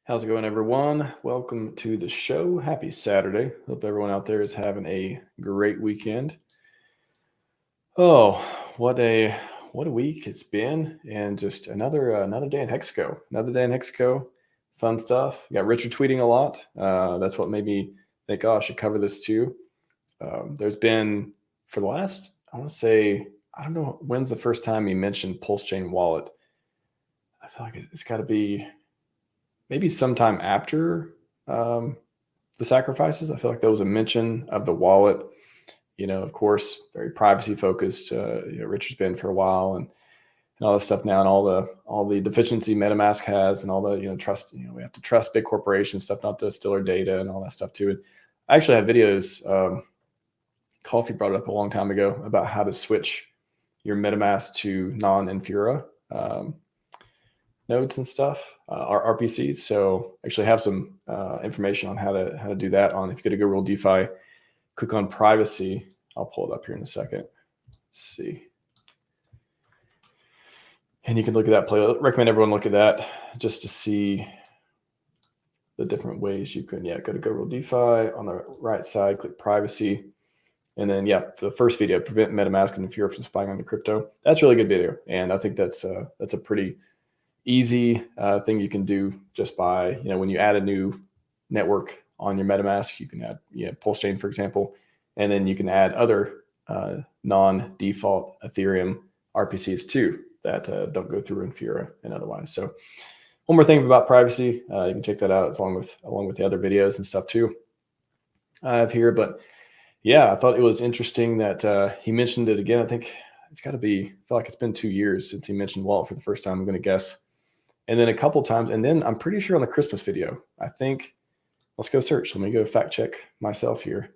How's it going, everyone? Welcome to the show. Happy Saturday. Hope everyone out there is having a great weekend. Oh, what a week it's been, and just another day in Hexaco. Another day in Hexaco. Fun stuff. Got Richard tweeting a lot. That's what made me think, oh, I should cover this too. There's been for the last, I want to say, I don't know when's the first time he mentioned PulseChain wallet. I feel like it's got to be maybe sometime after the sacrifices. I feel like there was a mention of the wallet. Of course, very privacy focused. Richard's been for a while, and all this stuff now, and all the deficiency MetaMask has, and all the trust. We have to trust big corporations stuff, not to steal our data and all that stuff too. And I actually have videos. Coffee brought it up a long time ago about how to switch your MetaMask to non-Infura nodes and stuff, our RPCs. So actually have some information on how to do that on. If you go to Go Real DeFi, click on privacy. I'll pull it up here in a second. Let's see. And you can look at that play. I recommend everyone look at that just to see the different ways you can, go to Go Real DeFi on the right side, click privacy. And then, for the first video, prevent MetaMask and Infura from spying on the crypto. That's a really good video. And I think that's a pretty easy thing you can do just by, when you add a new network on your MetaMask, you can add PulseChain, for example, and then you can add other non-default Ethereum RPCs too that don't go through Infura and otherwise. So one more thing about privacy, you can check that out along with the other videos and stuff too I have here. But I thought it was interesting that he mentioned it again. I think it's got to be, I feel like it's been 2 years since he mentioned wallet for the first time, I'm going to guess. And then a couple times, and then I'm pretty sure on the Christmas video, I think, let's go search. Let me go fact check myself here.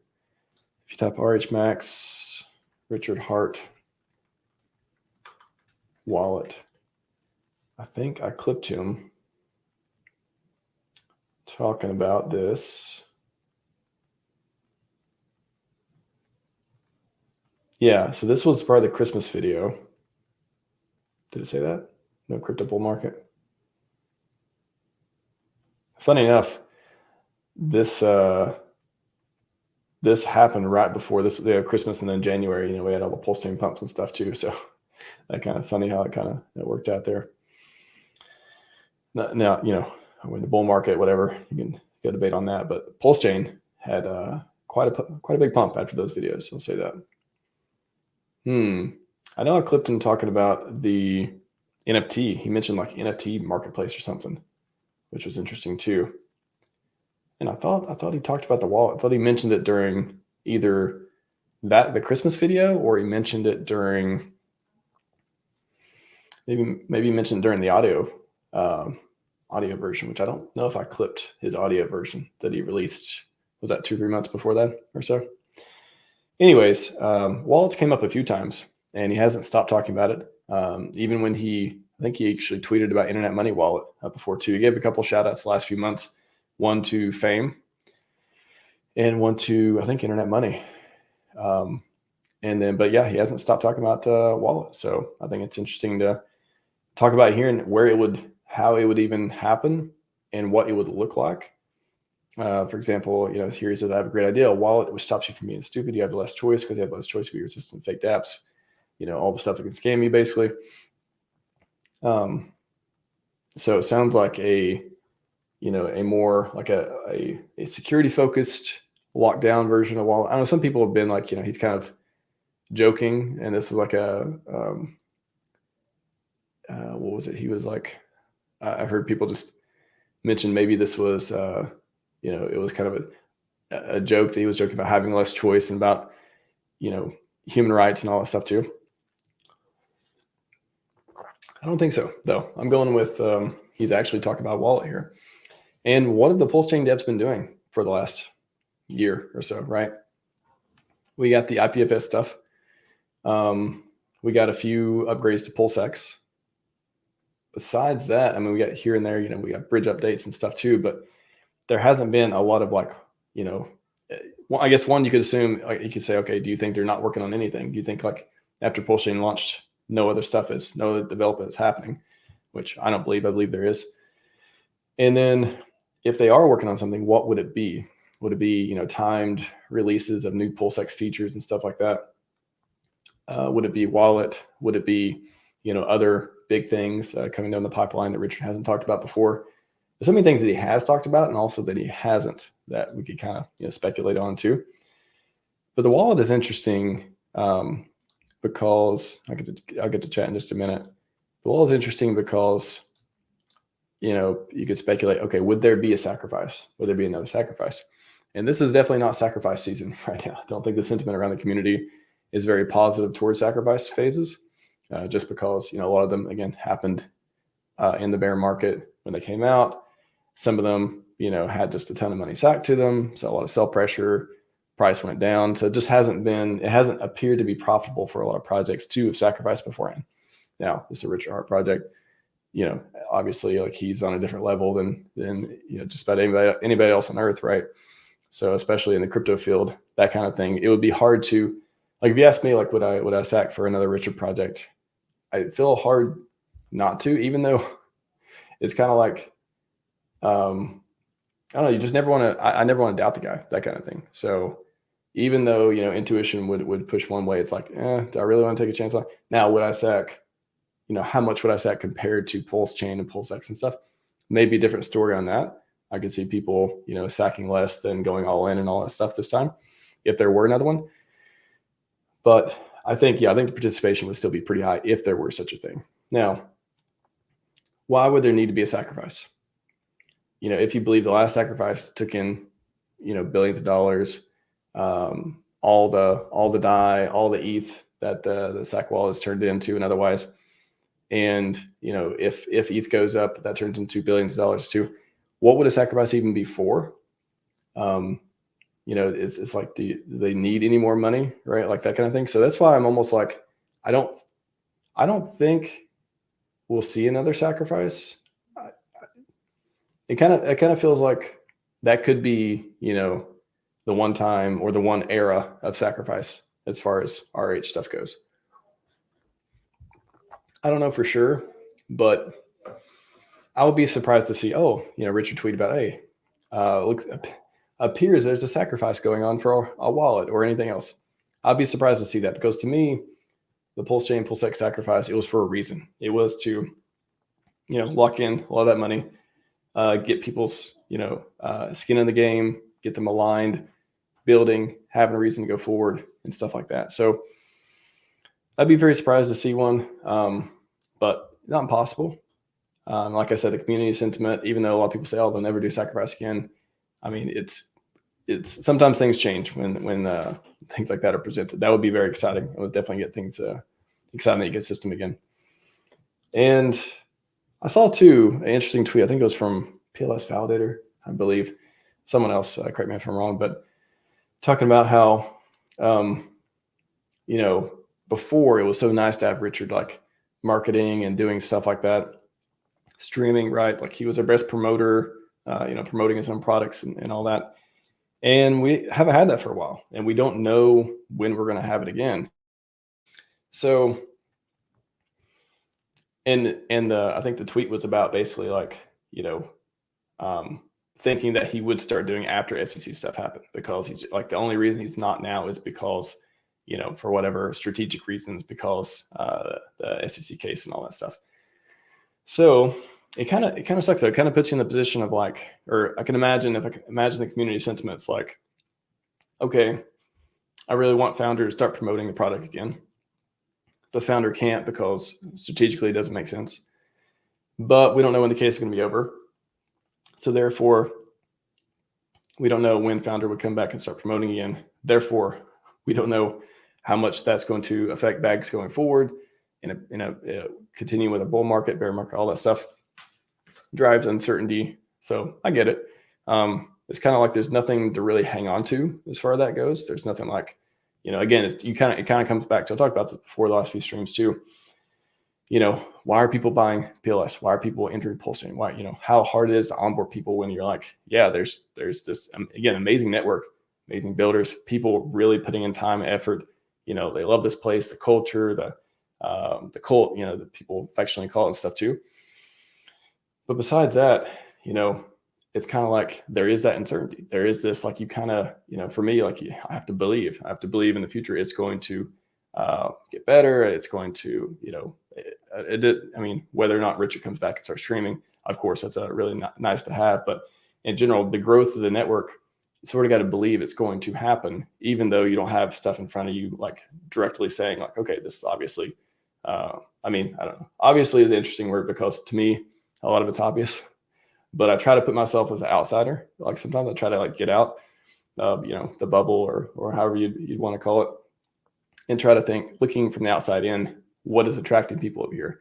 If you type RHMax, Richard Hart, wallet, I think I clipped him talking about this. Yeah, so this was part of the Christmas video. Did it say that? No crypto bull market. Funny enough, this happened right before this Christmas, and then January, we had all the PulseChain pumps and stuff too. So that kind of funny how it kind of worked out there. Now, when the bull market, whatever, you can go debate on that, but PulseChain had quite a big pump after those videos. I'll say that. I know I clipped him talking about the NFT. He mentioned like NFT marketplace or something, which was interesting too. And I thought he talked about the wallet. I thought he mentioned it during either the Christmas video, or he mentioned it during maybe he mentioned during the audio version, which I don't know if I clipped his audio version that he released. Was that 2-3 months before that or so? Anyways, wallets came up a few times, and he hasn't stopped talking about it. Even when I think he actually tweeted about Internet Money Wallet before too. He gave a couple shout outs the last few months, one to Fame and one to, I think, Internet Money. He hasn't stopped talking about wallet. So I think it's interesting to talk about here and how it would even happen and what it would look like. For example, here he says, I have a great idea. A wallet which stops you from being stupid. You have less choice because you have less choice to be resistant to fake apps. All the stuff that can scam you, basically. So it sounds like a more like a security focused lockdown version of wallet. I know some people have been like, he's kind of joking, and this is like what was it? He was like, I've heard people just mention maybe this was, it was kind of a joke that he was joking about having less choice and about, human rights and all that stuff too. I don't think so, though. I'm going with he's actually talking about wallet here. And what have the PulseChain devs been doing for the last year or so, right? We got the IPFS stuff. We got a few upgrades to PulseX. Besides that, we got here and there, we got bridge updates and stuff too, but there hasn't been a lot of I guess one, you could assume, you could say, okay, do you think they're not working on anything? Do you think after PulseChain launched, no other development is happening, which I don't believe. I believe there is. And then if they are working on something, what would it be? Would it be, timed releases of new PulseX features and stuff like that? Would it be wallet? Would it be, other big things coming down the pipeline that Richard hasn't talked about before? There's so many things that he has talked about and also that he hasn't that we could kind of speculate on too. But the wallet is interesting because I'll get to chat in just a minute. The wallet is interesting because you could speculate, okay, would there be a sacrifice? Would there be another sacrifice? And this is definitely not sacrifice season right now. I don't think the sentiment around the community is very positive towards sacrifice phases, just because, a lot of them, again, happened in the bear market when they came out. Some of them, had just a ton of money sacked to them. So a lot of sell pressure, price went down. So it just it hasn't appeared to be profitable for a lot of projects to have sacrificed beforehand. Now, this is a Richard Hart project. Obviously, like, he's on a different level than just about anybody else on earth, right? So especially in the crypto field, that kind of thing, it would be hard to, like, if you ask me, like, would I sack for another Richard project? I feel hard not to, even though it's kind of like, I don't know, you just never want to, I never want to doubt the guy, that kind of thing. So even though, intuition would push one way, it's like, do I really want to take a chance on? Now, would I sack, how much would I sack compared to PulseChain and PulseX and stuff? Maybe a different story on that. I could see people, sacking less than going all in and all that stuff this time, if there were another one. But I think the participation would still be pretty high if there were such a thing. Now, why would there need to be a sacrifice? If you believe the last sacrifice took in, billions of dollars, all the DAI, all the ETH that the sack wallet has turned into and otherwise. And, if ETH goes up, that turns into billions of dollars too. What would a sacrifice even be for? It's like, do they need any more money, right? Like that kind of thing. So that's why I'm almost like, I don't think we'll see another sacrifice. It kind of feels like that could be, the one time or the one era of sacrifice as far as RH stuff goes. I don't know for sure, but I would be surprised to see, Richard tweet about, hey, appears there's a sacrifice going on for a wallet or anything else. I'd be surprised to see that, because to me, the PulseChain, PulseX sacrifice, it was for a reason. It was to, lock in a lot of that money, get people's, skin in the game, get them aligned, building, having a reason to go forward and stuff like that. So I'd be very surprised to see one, but not impossible. Like I said, the community sentiment, even though a lot of people say, they'll never do sacrifice again. I mean, it's sometimes things change when things like that are presented. That would be very exciting. It would definitely get things exciting in the ecosystem again. And I saw too an interesting tweet. I think it was from PLS Validator, I believe. Someone else, correct me if I'm wrong, but talking about how, before it was so nice to have Richard like marketing and doing stuff like that, streaming, right? Like he was our best promoter, promoting his own products and all that. And we haven't had that for a while, and we don't know when we're going to have it again. So, and I think the tweet was about basically like, thinking that he would start doing after SEC stuff happened, because he's like, the only reason he's not now is because, for whatever strategic reasons, because the SEC case and all that stuff. So it kind of sucks though. It kind of puts you in the position of like, or I can imagine the community sentiment's like, okay, I really want founder to start promoting the product again. The founder can't because strategically it doesn't make sense. But we don't know when the case is going to be over. So therefore, we don't know when founder would come back and start promoting again. Therefore, we don't know how much that's going to affect bags going forward. Continue with a bull market, bear market, all that stuff drives uncertainty. So I get it. It's kind of like there's nothing to really hang on to as far as that goes. There's nothing like, again, it kind of comes back to, I talked about this before the last few streams too. Why are people buying PLS? Why are people entering PulseChain? Why, how hard it is to onboard people when you're like, yeah, there's this, again, amazing network, amazing builders, people really putting in time, effort. They love this place, the culture, the cult, the people affectionately call it and stuff too. But besides that, it's kind of like there is that uncertainty. There is this, like, you kind of, for me, like, I have to believe in the future it's going to get better. It's going to, I mean, whether or not Richard comes back and starts streaming, of course, that's a really nice to have. But in general, the growth of the network, you sort of got to believe it's going to happen, even though you don't have stuff in front of you, like directly saying like, okay, this is obviously, I mean, I don't know. Obviously is an interesting word, because to me, a lot of it's obvious, but I try to put myself as an outsider. Like sometimes I try to like get out, the bubble or however you'd want to call it, and try to think, looking from the outside in, what is attracting people over here?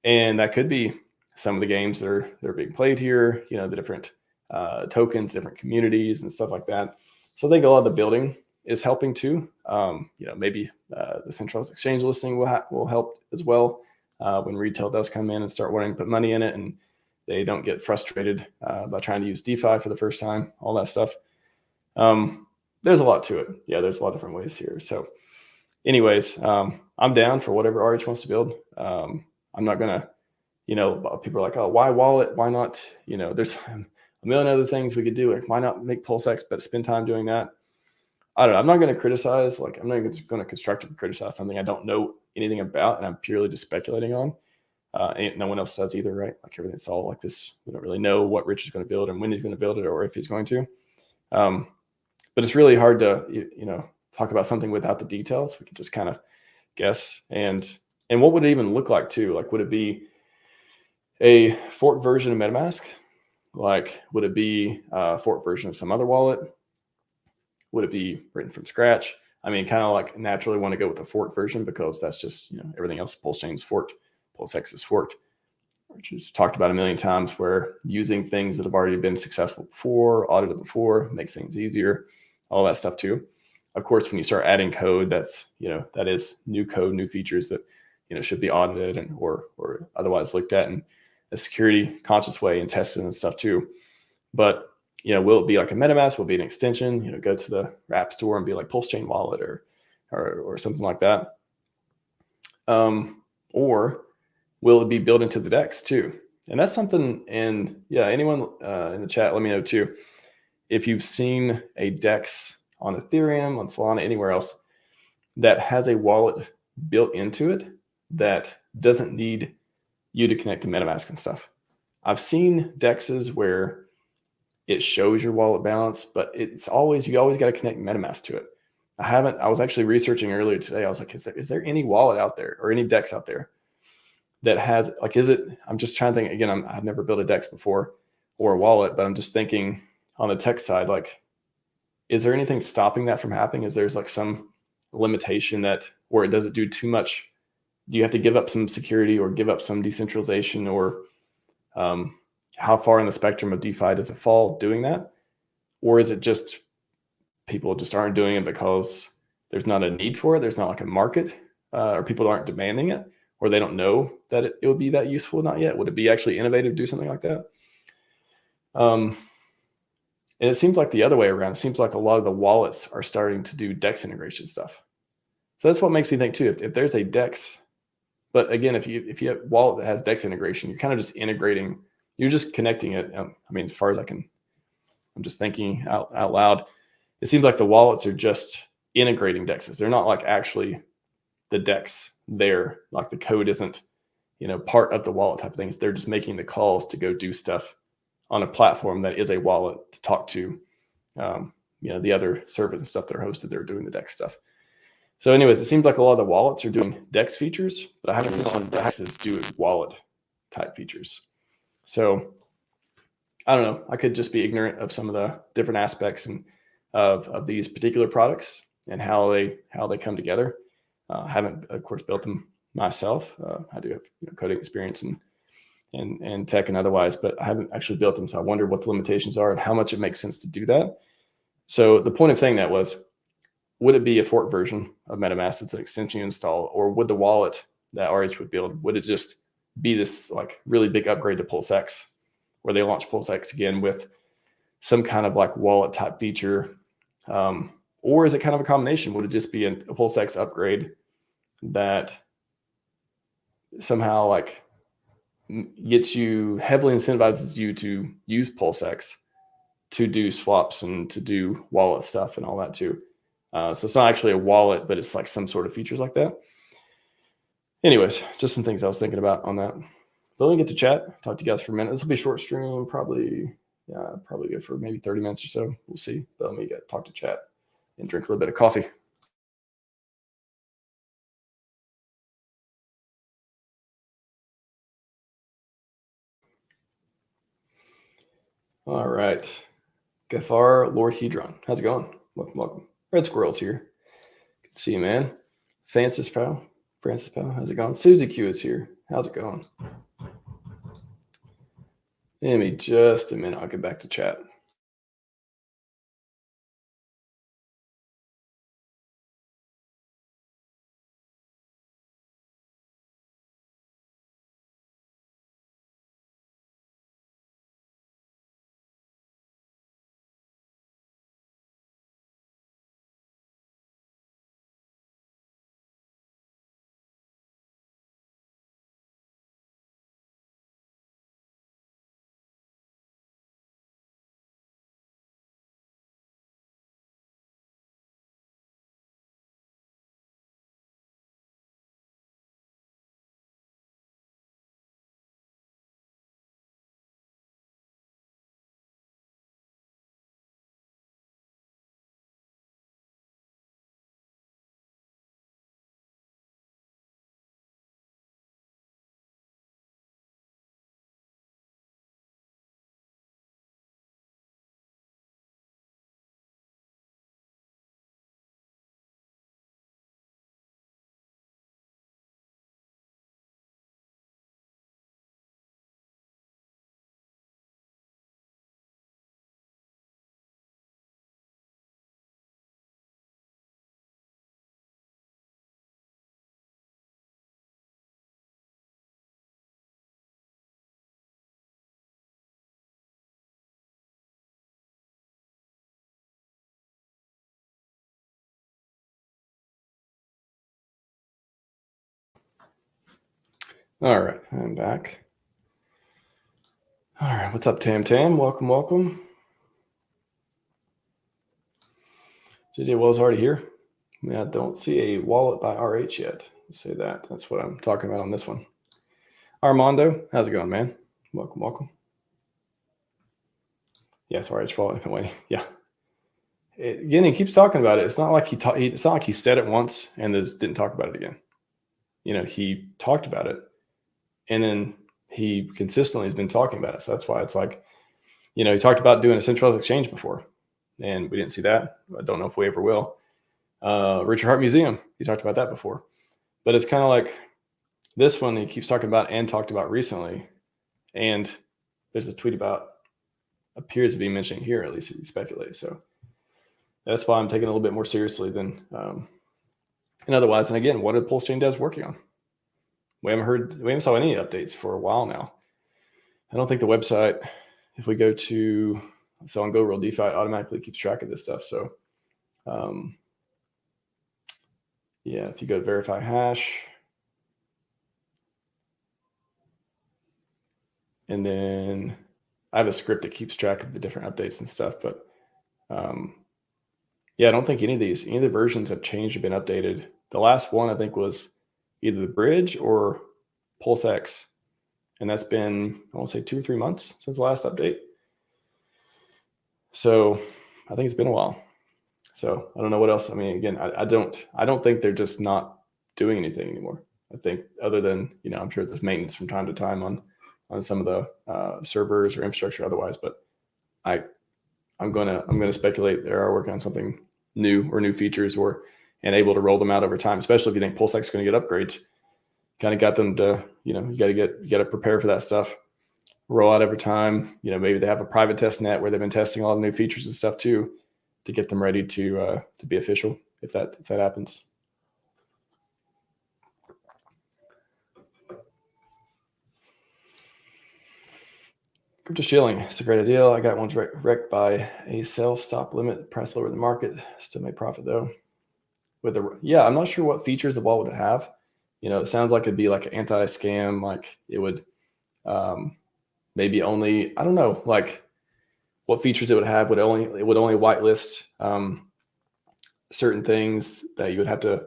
And that could be some of the games that are being played here, the different tokens, different communities and stuff like that. So I think a lot of the building is helping too. Maybe the centralized exchange listing will help as well when retail does come in and start wanting to put money in it, and they don't get frustrated by trying to use DeFi for the first time, all that stuff. There's a lot to it. Yeah, there's a lot of different ways here. So anyways, I'm down for whatever RH wants to build. I'm not going to, people are like, oh, why wallet? Why not? There's a million other things we could do. Like, why not make PulseX, but spend time doing that? I don't know. I'm not going to criticize. Like, I'm not going to constructively criticize something I don't know anything about, and I'm purely just speculating on. And no one else does either, right? Like, everything's all like this. We don't really know what Rich is going to build and when he's going to build it, or if he's going to. But it's really hard to, talk about something without the details. We could just kind of guess. And what would it even look like too? Like, would it be a fork version of MetaMask? Like, would it be a fork version of some other wallet? Would it be written from scratch? I mean, kind of like naturally want to go with the fork version, because that's just, everything else. PulseChain is forked, PulseX is forked, which is talked about a million times, where using things that have already been successful before, audited before, makes things easier, all that stuff too. Of course, when you start adding code, that's, that is new code, new features that, should be audited and or otherwise looked at in a security conscious way and tested and stuff too. But, will it be like a MetaMask? Will it be an extension? Go to the app store and be like PulseChain wallet or something like that. Or will it be built into the DEX too? And that's something. And yeah, anyone in the chat, let me know too, if you've seen a DEX on Ethereum, on Solana, anywhere else that has a wallet built into it that doesn't need you to connect to MetaMask and stuff. I've seen DEXs where it shows your wallet balance, but you always got to connect MetaMask to it. I was actually researching earlier today. I was like, is there any wallet out there or any DEX out there that has, like, I'm just trying to think again, I've never built a DEX before or a wallet, but I'm just thinking on the tech side, like, is there anything stopping that from happening? Is there's like some limitation where it doesn't do too much? Do you have to give up some security or give up some decentralization, or how far in the spectrum of DeFi does it fall doing that? Or is it just people just aren't doing it because there's not a need for it? There's not like a market, or people aren't demanding it, or they don't know that it would be that useful. Not yet. Would it be actually innovative to do something like that? And it seems like the other way around. It seems like a lot of the wallets are starting to do DEX integration stuff. So that's what makes me think too, if there's a DEX, but again, if you have a wallet that has DEX integration, you're kind of just integrating, you're just connecting it. I mean, as far as I'm just thinking out loud, it seems like the wallets are just integrating DEXs. They're not like actually the DEX there, like the code isn't, part of the wallet type of things. They're just making the calls to go do stuff on a platform that is a wallet to talk to, the other servers and stuff that are hosted. They're doing the DEX stuff. So anyways, it seems like a lot of the wallets are doing DEX features, but I haven't seen a lot of DEXs do wallet type features. So I don't know. I could just be ignorant of some of the different aspects and of these particular products and how they come together. I haven't, of course, built them myself. I do have coding experience and tech and otherwise, but I haven't actually built them. So I wonder what the limitations are and how much it makes sense to do that. So the point of saying that was, would it be a fork version of MetaMask that's an extension you install, or would the wallet that RH would build, would it just be this like really big upgrade to PulseX, where they launch PulseX again with some kind of like wallet type feature? Or is it kind of a combination? Would it just be a PulseX upgrade that somehow like gets you, heavily incentivizes you to use PulseX to do swaps and to do wallet stuff and all that too. So it's not actually a wallet, but it's like some sort of features like that. Anyways, just some things I was thinking about on that. But let me get to chat. Talk to you guys for a minute. This will be a short stream, probably good for maybe 30 minutes or so. We'll see. But let me talk to chat and drink a little bit of coffee. All right. Gafar Lord Hedron. How's it going? Welcome. Red Squirrel's here. Good to see you, man. Francis Powell. How's it going? Susie Q is here. How's it going? Give me just a minute. I'll get back to chat. All right, I'm back. All right, what's up, Tam? Welcome. JJ Wells already here. I don't see a wallet by RH yet. I'll say that. That's what I'm talking about on this one. Armando, how's it going, man? Welcome. Yes, RH wallet. I've been waiting. Yeah. Again, he keeps talking about it. It's not like it's not like he said it once and just didn't talk about it again. He talked about it, and then he consistently has been talking about it. So that's why it's like, he talked about doing a centralized exchange before, and we didn't see that. I don't know if we ever will. Richard Hart Museum, he talked about that before. But it's kind of like this one he keeps talking about and talked about recently. And there's a tweet about, appears to be mentioning here, at least he speculates. So that's why I'm taking it a little bit more seriously than and otherwise. And again, what are the PulseChain devs working on? We haven't saw any updates for a while now. I don't think the website, if we go to, on Go Real DeFi, it automatically keeps track of this stuff. So yeah, if you go to verify hash, and then I have a script that keeps track of the different updates and stuff, but yeah, I don't think any of the versions have changed or been updated. The last one I think was either the bridge or PulseX, and that's been, I want to say 2 or 3 months since the last update. So I think it's been a while. So I don't know what else. I mean, again, I don't think they're just not doing anything anymore. I think other than, I'm sure there's maintenance from time to time on some of the servers or infrastructure otherwise, but I'm gonna speculate they are working on something new or new features and able to roll them out over time, especially if you think PulseX is going to get upgrades. Kind of got them to, you got to prepare for that stuff, roll out over time. Maybe they have a private test net where they've been testing all the new features and stuff too, to get them ready to be official if that happens. Crypto shilling, it's a great idea. I got one's wrecked by a sell stop limit, price lower than market. Still make profit though. I'm not sure what features the wallet would have. It sounds like it'd be like an anti-scam, like it would Maybe only, I don't know, like what features it would have. It would only whitelist certain things that you would have to,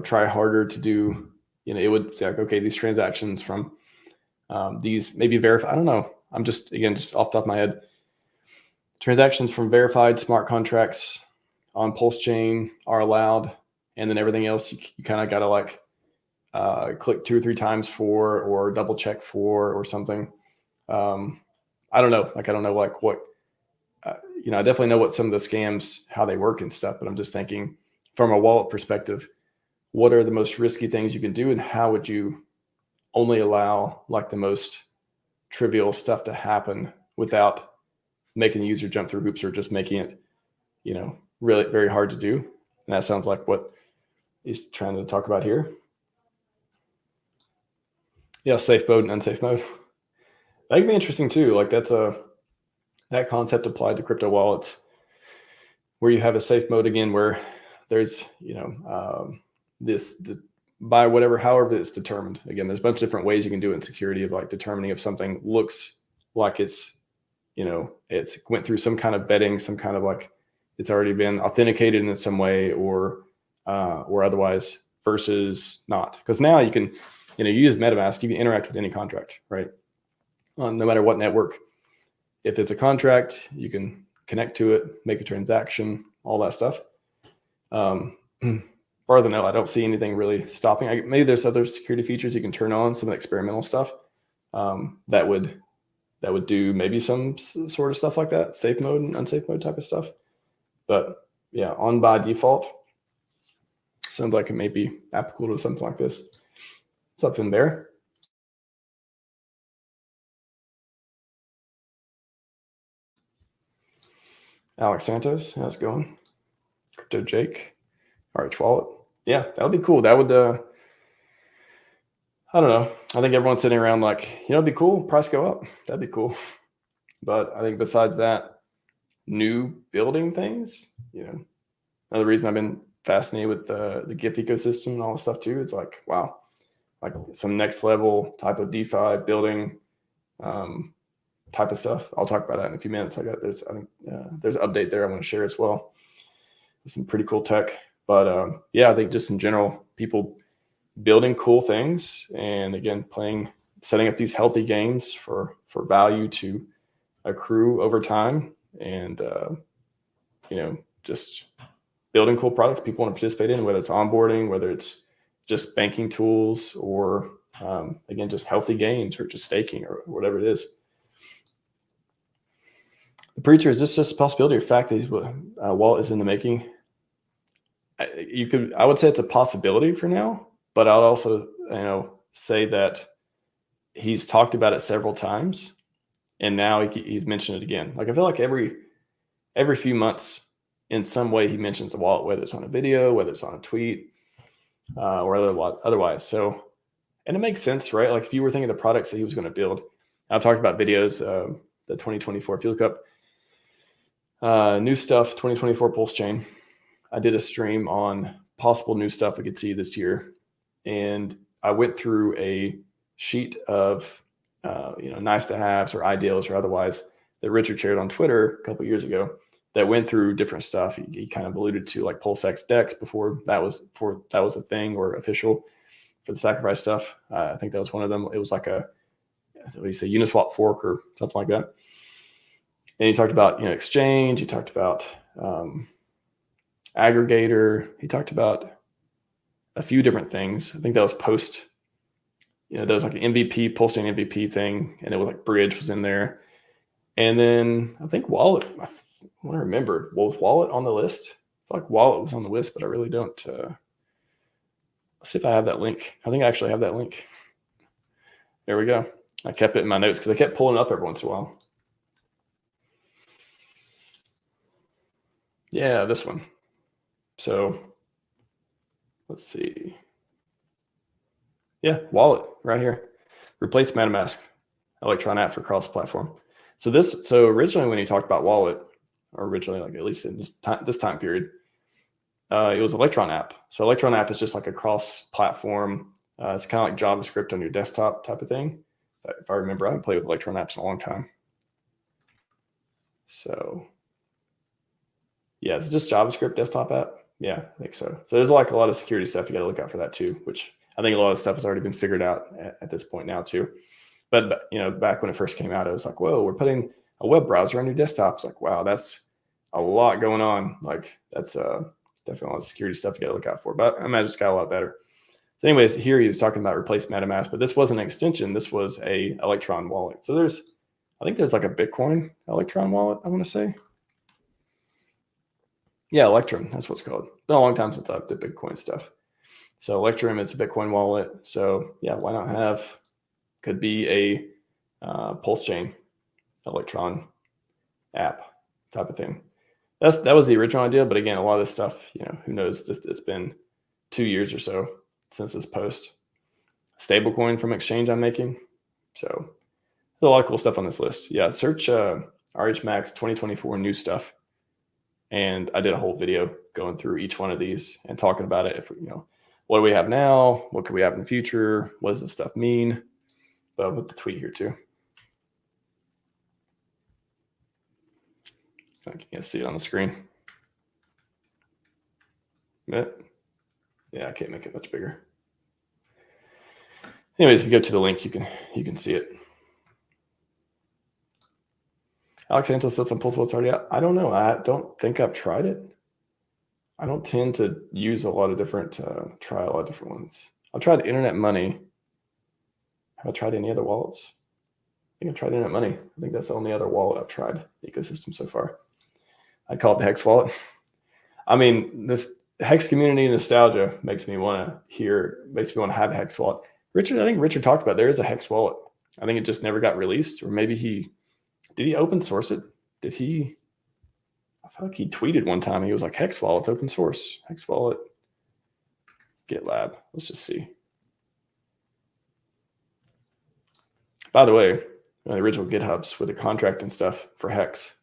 try harder to do. It would say like, okay, these transactions from these maybe verify. I don't know. I'm just off the top of my head. Transactions from verified smart contracts on PulseChain are allowed, and then everything else you kind of got to like click 2 or 3 times for, or double check for, or something. I don't know. Like I don't know like what. I definitely know what some of the scams, how they work and stuff, but I'm just thinking from a wallet perspective, what are the most risky things you can do, and how would you only allow like the most trivial stuff to happen without making the user jump through hoops, or just making it, really very hard to do. And that sounds like what he's trying to talk about here. Yeah, safe mode and unsafe mode. That could be interesting too. Like that concept applied to crypto wallets, where you have a safe mode again, where there's, by however it's determined. Again, there's a bunch of different ways you can do it in security, of like determining if something looks like it's went through some kind of vetting, some kind of like it's already been authenticated in some way, or otherwise, versus not. Because now you can, you use MetaMask, you can interact with any contract, right? No matter what network. If it's a contract, you can connect to it, make a transaction, all that stuff. Farther no, I don't see anything really stopping. Maybe there's other security features you can turn on, some of the experimental stuff that would do maybe some sort of stuff like that, safe mode and unsafe mode type of stuff. But yeah, on by default, sounds like it may be applicable to something like this. What's up, Finbear? Alex Santos, how's it going? Crypto Jake, RH Wallet. Yeah, that would be cool. That would, I don't know. I think everyone's sitting around like, it'd be cool. Price go up. That'd be cool. But I think besides that, new building things, another reason I've been fascinated with the GIF ecosystem and all this stuff too. It's like, wow, like some next level type of DeFi building type of stuff. I'll talk about that in a few minutes. There's an update there I want to share as well. There's some pretty cool tech, but yeah, I think just in general, people building cool things, and again, setting up these healthy games for value to accrue over time, and just building cool products people want to participate in, whether it's onboarding, whether it's just banking tools, or again, just healthy games, or just staking, or whatever it is. The preacher, is this just a possibility or fact that wallet is in the making? I would say it's a possibility for now, but I'll also say that he's talked about it several times, and now he's mentioned it again. Like I feel like every few months, in some way, he mentions a wallet, whether it's on a video, whether it's on a tweet, or otherwise. So, and it makes sense, right? Like if you were thinking of the products that he was going to build, I've talked about videos, the 2024. If you look up new stuff, 2024 PulseChain, I did a stream on possible new stuff we could see this year, and I went through a sheet of nice to haves or ideals or otherwise that Richard shared on Twitter a couple of years ago, that went through different stuff. He kind of alluded to like PulseX DEX before that was a thing or official for the Sacrifice stuff. I think that was one of them. It was like Uniswap fork or something like that. And he talked about exchange. He talked about aggregator. He talked about a few different things. I think that was post. There was like an MVP, PulseChain MVP thing, and it was like Bridge was in there. And then I think Wallet. I want to remember, was Wallet on the list? I feel like Wallet was on the list, but I really don't. Let's see if I have that link. I think I actually have that link. There we go. I kept it in my notes because I kept pulling it up every once in a while. Yeah, this one. So let's see. Yeah, Wallet right here. Replace MetaMask, Electron app for cross-platform. So originally when he talked about Wallet, or originally, like at least in this time period, it was Electron app. So Electron app is just like a cross-platform. It's kind of like JavaScript on your desktop type of thing. if I remember. I haven't played with Electron apps in a long time. So yeah, it's just JavaScript desktop app. Yeah, I think so. So there's like a lot of security stuff you got to look out for that too, which I think a lot of stuff has already been figured out at this point now too. But you know, back when it first came out, it was like, whoa, we're putting a web browser on your desktop. It's like, wow, that's a lot going on. Like that's definitely a lot of security stuff you got to look out for. But I imagine it's got a lot better. So anyways, here he was talking about replace MetaMask, but this wasn't an extension. This was a Electron wallet. So I think there's like a Bitcoin Electron wallet, I want to say. Yeah, Electrum, that's what it's called. It's been a long time since I've did Bitcoin stuff. So Electrum, it's a Bitcoin wallet. So yeah, why not have, could be a PulseChain Electron app type of thing. That was the original idea, but again, a lot of this stuff, you know, who knows? It's been 2 years or so since this post. Stablecoin from exchange I'm making. So there's a lot of cool stuff on this list. Yeah, search RHMax 2024 new stuff. And I did a whole video going through each one of these and talking about it. If you know, what do we have now? What could we have in the future? What does this stuff mean? But I'll put the tweet here too. I can't see it on the screen. But yeah, I can't make it much bigger. Anyways, if you go to the link, you can see it. Alex Santos said some Pulse What's already out. I don't know. I don't think I've tried it. I don't tend to use a lot of different, try a lot of different ones. I've tried Internet Money. Have I tried any other wallets? I think I've tried Internet Money. I think that's the only other wallet I've tried the ecosystem so far. I call it the Hex wallet. I mean, this Hex community nostalgia makes me want to have a Hex wallet. I think Richard talked about there is a Hex wallet. I think it just never got released, or maybe did he open source it? I feel like he tweeted one time. He was like, Hex wallet's open source. Hex wallet, GitLab. Let's just see. By the way, the original GitHubs with the contract and stuff for Hex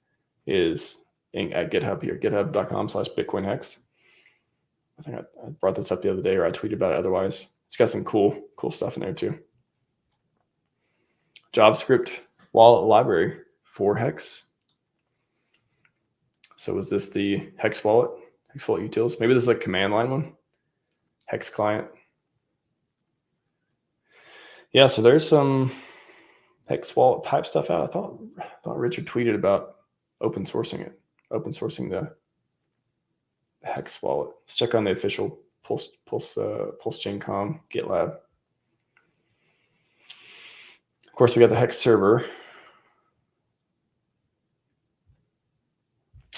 is at GitHub here, github.com/BitcoinHex. I think I brought this up the other day, or I tweeted about it otherwise. It's got some cool stuff in there too. JavaScript wallet library for Hex. So is this the Hex wallet utils? Maybe this is like command line one. Hex client. Yeah, so there's some Hex wallet type stuff out. I thought Richard tweeted about open sourcing the Hex wallet. Let's check on the official PulseChain.com GitLab. Of course, we got the Hex server.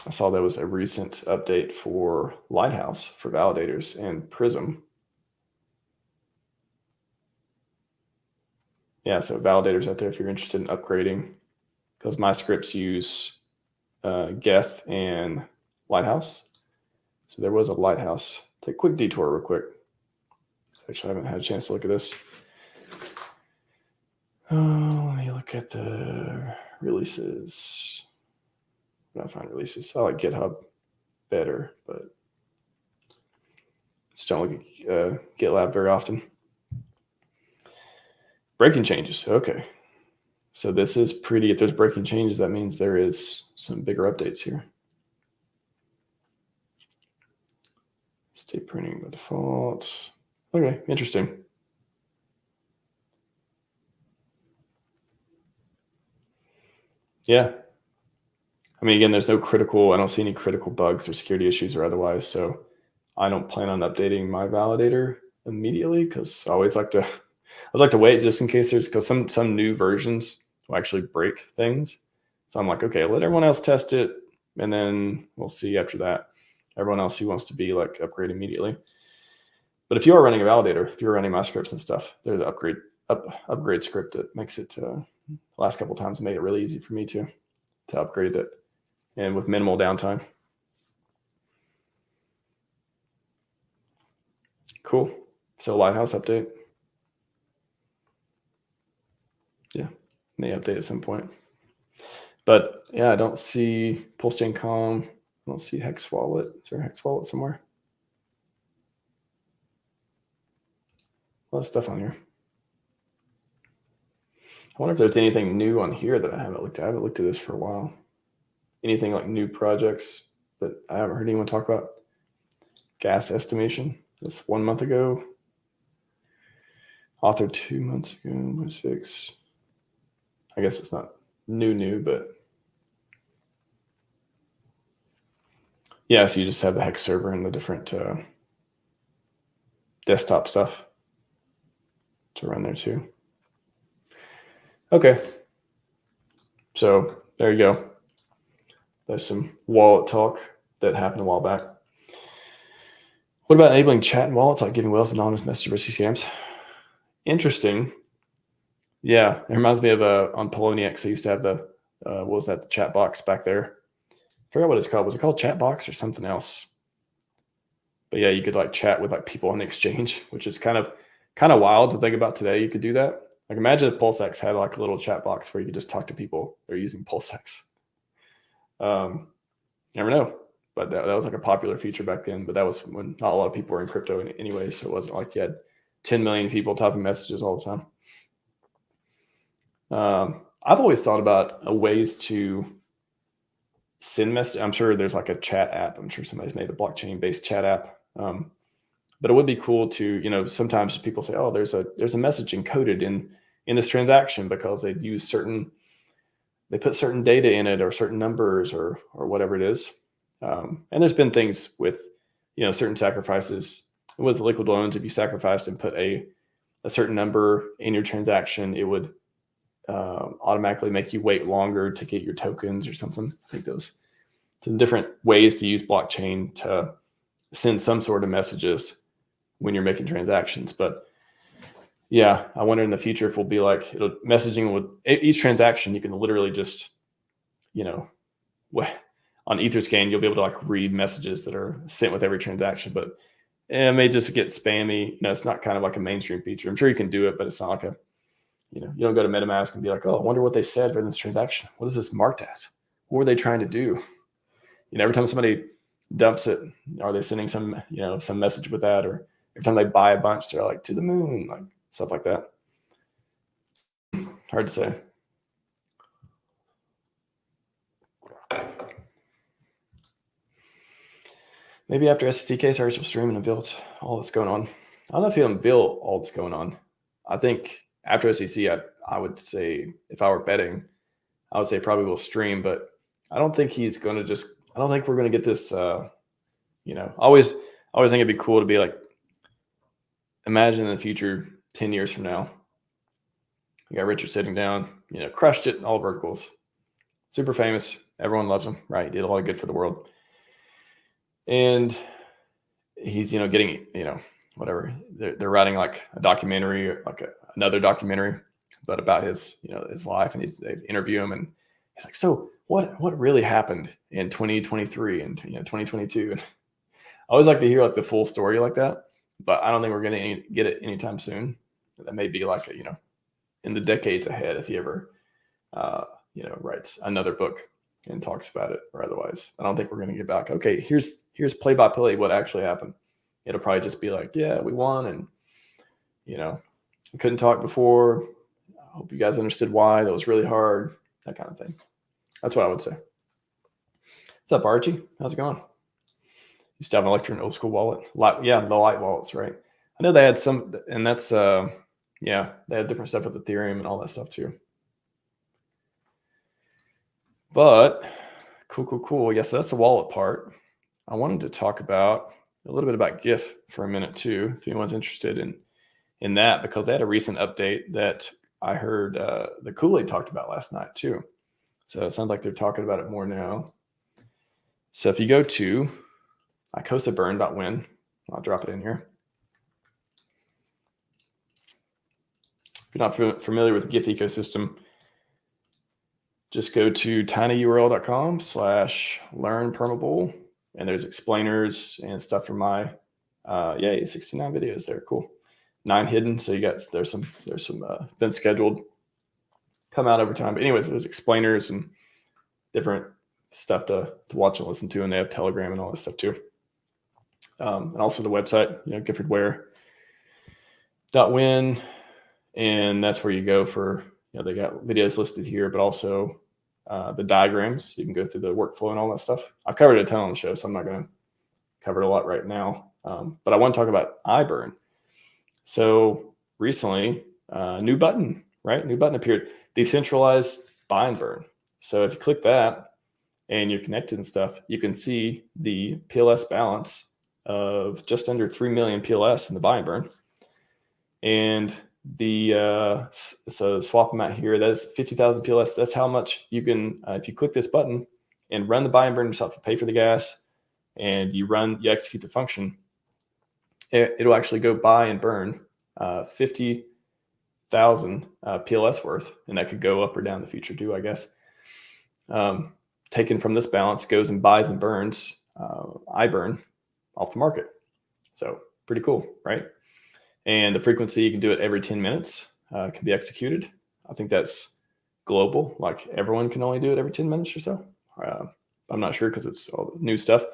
I saw there was a recent update for Lighthouse for validators and Prism. Yeah, so validators out there, if you're interested in upgrading, because my scripts use Geth and Lighthouse. So there was a Lighthouse. Take a quick detour real quick. Actually, I haven't had a chance to look at this. Let me look at the releases. I find releases. I like GitHub better, but just don't look at GitLab very often. Breaking changes. Okay. So this is pretty, if there's breaking changes, that means there is some bigger updates here. State printing by default. Okay, interesting. Yeah. I mean, again, there's no I don't see any critical bugs or security issues or otherwise. So I don't plan on updating my validator immediately because I always like to wait just in case because some new versions will actually break things. So I'm like, okay, let everyone else test it. And then we'll see after that. Everyone else who wants to be like upgrade immediately. But if you are running a validator, if you're running my scripts and stuff, there's an upgrade script that makes it the last couple of times made it really easy for me to upgrade it and with minimal downtime. Cool. So Lighthouse update. Yeah, may update at some point. But yeah, I don't see PulseChain.com. I don't see Hex wallet. Is there a Hex wallet somewhere? A lot of stuff on here. I wonder if there's anything new on here that I haven't looked at. I haven't looked at this for a while. Anything like new projects that I haven't heard anyone talk about? Gas estimation. That's 1 month ago. Author 2 months ago. 6. I guess it's not new, but yeah, so you just have the hex server and the different desktop stuff to run there too. Okay. So there you go. There's some wallet talk that happened a while back. What about enabling chat and wallets, like giving whales anonymous messages for CCMs? Interesting. Yeah, it reminds me of on Poloniex, they used to have the, what was that, the chat box back there. I forgot what it's called. Was it called chat box or something else? But yeah, you could like chat with like people on the exchange, which is kind of wild to think about today. You could do that. Like imagine if PulseX had like a little chat box where you could just talk to people that are using PulseX. Never know. But that was like a popular feature back then. But that was when not a lot of people were in crypto anyway. So it wasn't like you had 10 million people typing messages all the time. I've always thought about ways to send messages. I'm sure there's like a chat app. I'm sure somebody's made a blockchain-based chat app. But it would be cool to, sometimes people say, oh, there's a message encoded in this transaction because they put certain data in it or certain numbers or whatever it is. And there's been things with, certain sacrifices with liquid loans. If you sacrificed and put a certain number in your transaction, it would automatically make you wait longer to get your tokens or something. I think those some different ways to use blockchain to send some sort of messages when you're making transactions. But yeah, I wonder in the future if we'll be like messaging with each transaction. You can literally just, on Etherscan, you'll be able to like read messages that are sent with every transaction, but it may just get spammy. It's not kind of like a mainstream feature. I'm sure you can do it, but it's not like you don't go to MetaMask and be like, oh, I wonder what they said for this transaction. What is this marked as? What were they trying to do? Every time somebody dumps it, are they sending some message with that? Or every time they buy a bunch, they're like to the moon, like stuff like that. Hard to say. Maybe after SEC case, Arch will stream and unveil all that's going on. I don't know if he'll unveil all that's going on. I think after SEC, I would say if I were betting, I would say probably will stream, but I don't think he's going to I don't think we're going to get this, I always think it'd be cool to be like, imagine in the future, 10 years from now, you got Richard sitting down, crushed it in all verticals, super famous. Everyone loves him, right? He did a lot of good for the world. And he's, getting, whatever. They're writing like a documentary, or like another documentary, but about his, his life. And they interview him, and he's like, so what really happened in 2023 and 2022? And I always like to hear like the full story like that, but I don't think we're going to get it anytime soon. That may be like in the decades ahead if he ever, writes another book and talks about it, or otherwise. I don't think we're going to get back. Okay, here's play by play what actually happened. It'll probably just be like, yeah, we won, and I couldn't talk before. I hope you guys understood why. That was really hard. That kind of thing. That's what I would say. What's up, Archie? How's it going? You still have an Electron old school wallet? The light wallets, right? I know they had some, and that's they had different stuff with Ethereum and all that stuff too. But cool. Yes, that's the wallet part. I wanted to talk about a little bit about GIF for a minute too, if anyone's interested in that, because they had a recent update that I heard the Kool-Aid talked about last night too. So it sounds like they're talking about it more now. So if you go to icosaburn.win, I'll drop it in here. If you're not familiar with the GIF ecosystem, just go to tinyurl.com/learnpermabull, and there's explainers and stuff from my 69 videos there. Cool. 9 hidden. So there's some been scheduled, come out over time. But anyways, there's explainers and different stuff to watch and listen to, and they have Telegram and all that stuff too. And also the website, giffordware.win, and that's where you go for they got videos listed here, but also the diagrams. You can go through the workflow and all that stuff. I've covered a ton on the show, so I'm not going to cover it a lot right now. But I want to talk about iBurn. So recently, new button, right? New button appeared, Decentralized buy and burn. So if you click that and you're connected and stuff, you can see the PLS balance of just under 3 million PLS in the buy and burn. And the so swap them out here, that is 50,000 PLS. That's how much you can, if you click this button and run the buy and burn yourself, you pay for the gas and you execute the function, it'll actually go buy and burn 50,000 PLS worth, and that could go up or down in the future too, I guess. Taken from this balance, goes and buys and burns iBurn off the market. So pretty cool, right? And the frequency, you can do it every 10 minutes, can be executed. I think that's global, like everyone can only do it every 10 minutes or so. I'm not sure because it's all new stuff.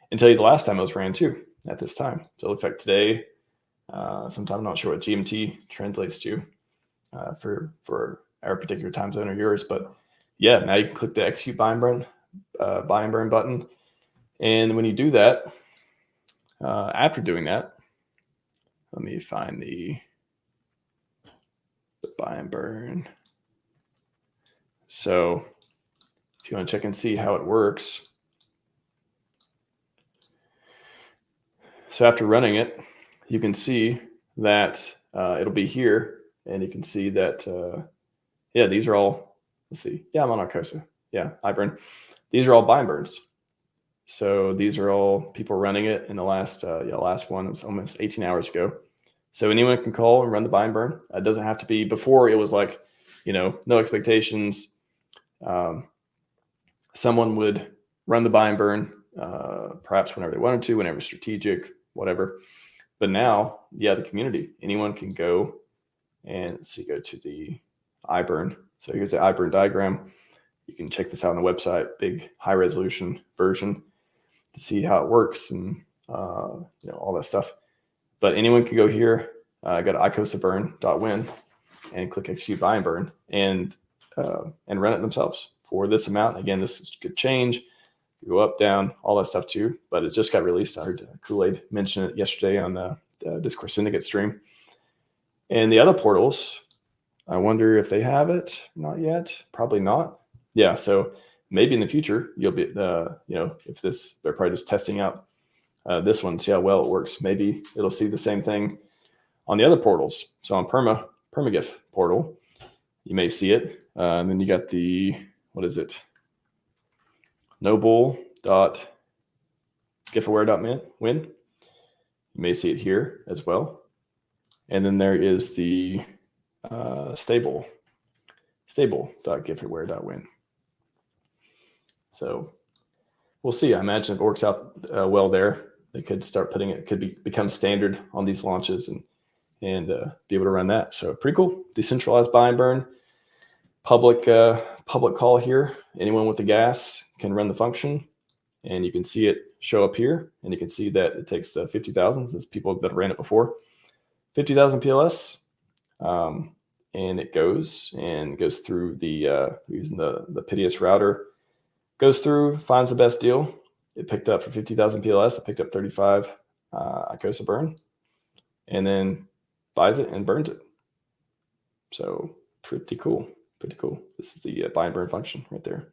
And tell you the last time it was ran too at this time. So it looks like today, sometime, I'm not sure what GMT translates to for our particular time zone or yours, but yeah, now you can click the execute buy and burn button. And when you do that, after doing that, let me find the buy and burn. So if you want to check and see how it works. So after running it, you can see that it'll be here, and you can see that, yeah, these are all, let's see. Yeah, I'm on Arcosa. Yeah, iBurn. These are all buy and burns. So these are all people running it in the last one. It was almost 18 hours ago. So anyone can call and run the buy and burn. It doesn't have to be, before it was like, no expectations. Someone would run the buy and burn, perhaps whenever they wanted to, whenever strategic, whatever. But now, yeah, the community, anyone can go and go to the iBurn. So here's the iBurn diagram. You can check this out on the website, big high resolution version to see how it works and all that stuff. But anyone can go here, go to icosaburn.win and click execute buy and burn and run it themselves for this amount. Again, this could change, go up, down, all that stuff too. But it just got released. I heard Kool-Aid mention it yesterday on the Discord Syndicate stream. And the other portals, I wonder if they have it. Not yet. Probably not. Yeah. So maybe in the future you'll be, if they're probably just testing out this one, see how well it works. Maybe it'll see the same thing on the other portals. So on PermaGIF portal, you may see it. And then you got the, what is it? Noble.giftaware.win. You may see it here as well. And then there is the stable.giftaware.win. So we'll see. I imagine if it works out well there, they could start putting it, become standard on these launches and be able to run that. So pretty cool. Decentralized buy and burn, public call here. Anyone with the gas can run the function, and you can see it show up here, and you can see that it takes the 50,000. There's people that ran it before, 50,000 PLS, and it goes through the using the Piteous router, goes through, finds the best deal. It picked up for 50,000 PLS. It picked up 35 Icosa burn, and then buys it and burns it. So pretty cool. Pretty cool. This is the buy and burn function right there.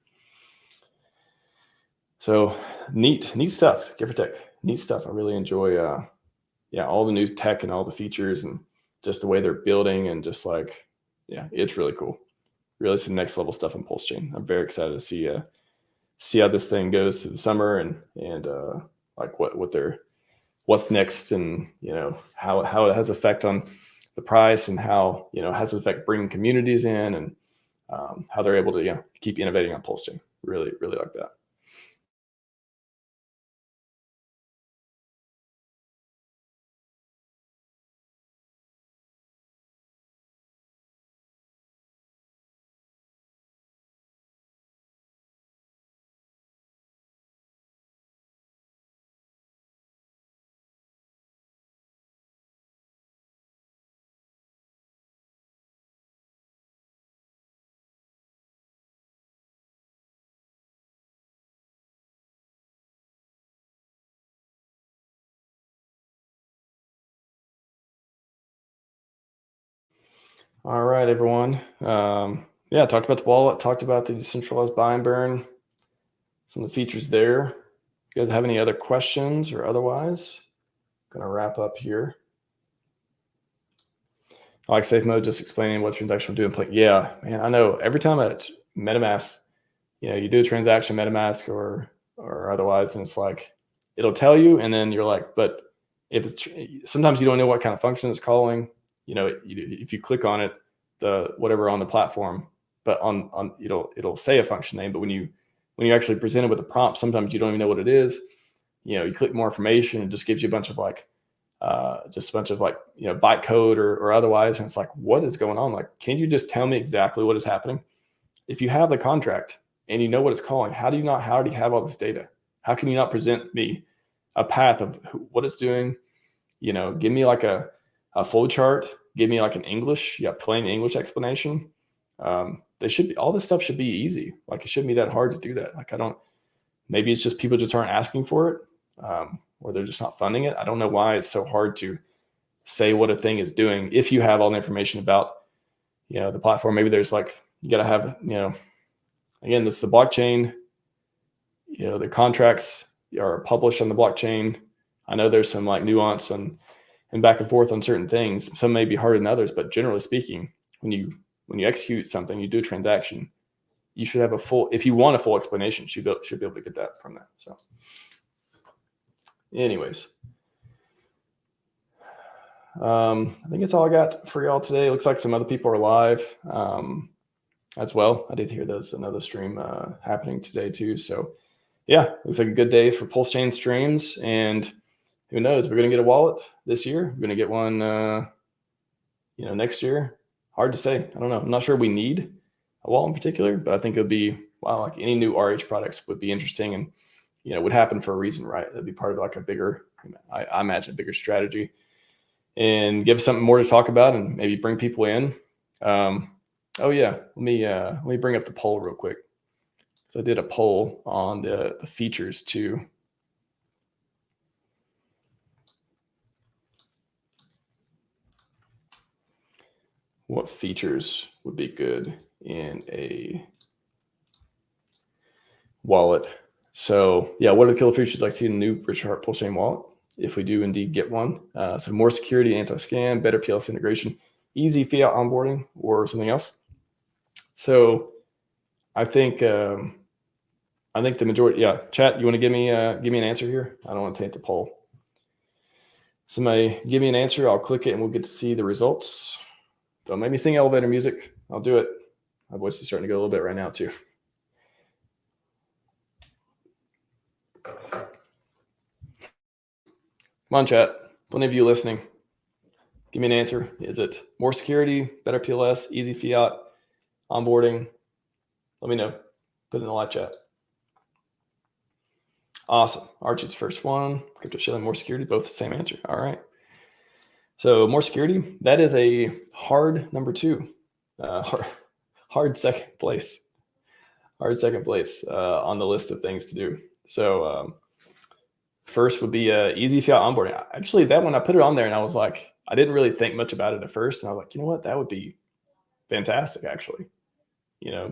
So neat stuff. Givertech, neat stuff. I really enjoy, all the new tech and all the features and just the way they're building and just like, yeah, it's really cool. Really some next level stuff on PulseChain. I'm very excited to see how this thing goes through the summer and like what's next and how it has effect on the price and how has an effect bringing communities in and how they're able to keep innovating on PulseChain. Really like that. All right, everyone. Yeah, talked about the wallet, talked about the decentralized buy and burn, some of the features there. You guys have any other questions or otherwise? Gonna wrap up here. I like safe mode, just explaining what transaction will do. Yeah, man, I know every time at MetaMask, you do a transaction MetaMask or otherwise, and it's like it'll tell you, and then you're like, but if it's, sometimes you don't know what kind of function it's calling. If you click on it, the whatever on the platform, but on it'll say a function name, but when you actually present it with a prompt, sometimes you don't even know what it is. You click more information, it just gives you a bunch of bytecode or otherwise, and it's like, what is going on? Like, can you just tell me exactly what is happening? If you have the contract and you know what it's calling, how do you not already have all this data? How can you not present me a path of what it's doing? Give me like a flow chart, give me like an plain English explanation. All this stuff should be easy. Like, it shouldn't be that hard to do that. Like, maybe it's just people just aren't asking for it, or they're just not funding it. I don't know why it's so hard to say what a thing is doing if you have all the information about, the platform. Maybe there's like, you got to have, again, this is the blockchain, the contracts are published on the blockchain. I know there's some like nuance and back and forth on certain things. Some may be harder than others, but generally speaking, when you execute something, you do a transaction, you should have if you want a full explanation, should be able to get that from that. So anyways, I think that's all I got for y'all today. It looks like some other people are live as well. I did hear there's another stream happening today too. So yeah, looks like a good day for PulseChain streams. And who knows, we're going to get a wallet this year. We're going to get one, next year. Hard to say. I don't know. I'm not sure we need a wallet in particular, but I think it would be, like any new RH products would be interesting and, would happen for a reason, right? It'd be part of like a bigger, I imagine a bigger strategy, and give something more to talk about and maybe bring people in. Oh yeah, let me bring up the poll real quick. So I did a poll on the features too. What features would be good in a wallet? So yeah, what are the killer features like to see in the new Richard PulseChain wallet if we do indeed get one? So more security, anti-scam, better PLS integration, easy fiat onboarding, or something else. So I think the majority. Yeah, chat. You want to give me an answer here? I don't want to taint the poll. Somebody give me an answer. I'll click it and we'll get to see the results. Don't make me sing elevator music. I'll do it. My voice is starting to go a little bit right now too. Come on, chat. Plenty of you listening. Give me an answer. Is it more security, better PLS, easy fiat, onboarding? Let me know. Put it in the live chat. Awesome. Archie's first one. Crypto shilling, more security, both the same answer. All right. So more security, that is a hard number 2. Hard second place. Hard second place on the list of things to do. So first would be easy fiat onboarding. Actually, that one I put it on there and I was like, I didn't really think much about it at first. And I was like, you know what? That would be fantastic, actually.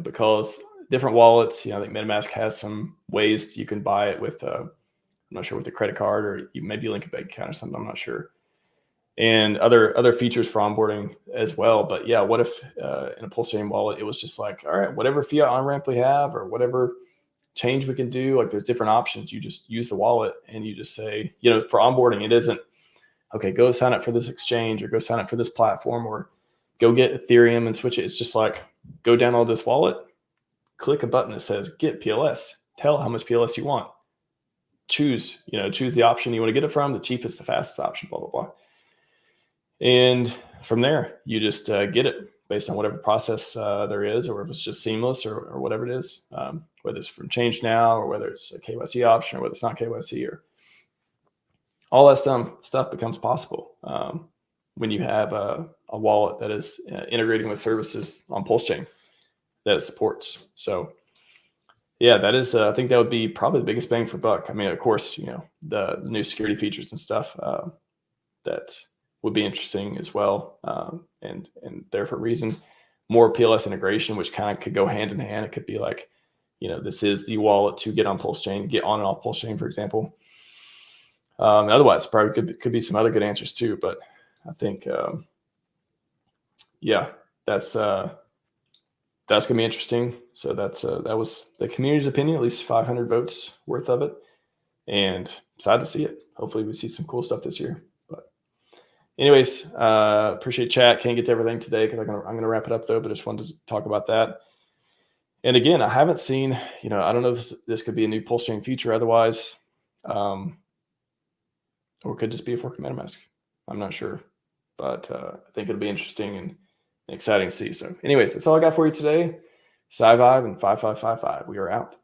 Because different wallets, I think MetaMask has some ways you can buy it with, I'm not sure, with a credit card, or maybe link a bank account or something. I'm not sure. And other features for onboarding as well. But yeah, what if in a PulseChain wallet, it was just like, all right, whatever fiat on-ramp we have or whatever change we can do, like there's different options. You just use the wallet and you just say, for onboarding, it isn't, okay, go sign up for this exchange or go sign up for this platform or go get Ethereum and switch it. It's just like, go download this wallet, click a button that says get PLS, tell how much PLS you want, choose the option you want to get it from, the cheapest, the fastest option, blah, blah, blah. And from there, you just get it based on whatever process there is, or if it's just seamless or whatever it is, whether it's from Change Now or whether it's a KYC option or whether it's not KYC, or all that stuff becomes possible when you have a wallet that is integrating with services on PulseChain that it supports. So yeah, that is, I think that would be probably the biggest bang for buck. I mean, of course, the new security features and stuff that would be interesting as well. And there for a reason. More PLS integration, which kind of could go hand in hand. It could be like, this is the wallet to get on PulseChain, get on and off PulseChain, for example. Otherwise, probably could be some other good answers too. But I think, that's gonna be interesting. So that was the community's opinion, at least 500 votes worth of it, and excited to see it. Hopefully, we see some cool stuff this year. But anyways, appreciate chat. Can't get to everything today because I'm gonna wrap it up though. But I just wanted to talk about that. And again, I haven't seen, I don't know if this could be a new PulseChain feature otherwise, or it could just be a fork of MetaMask. I'm not sure, but I think it'll be interesting and exciting to see. So anyways, that's all I got for you today. Scivive and 5555. We are out.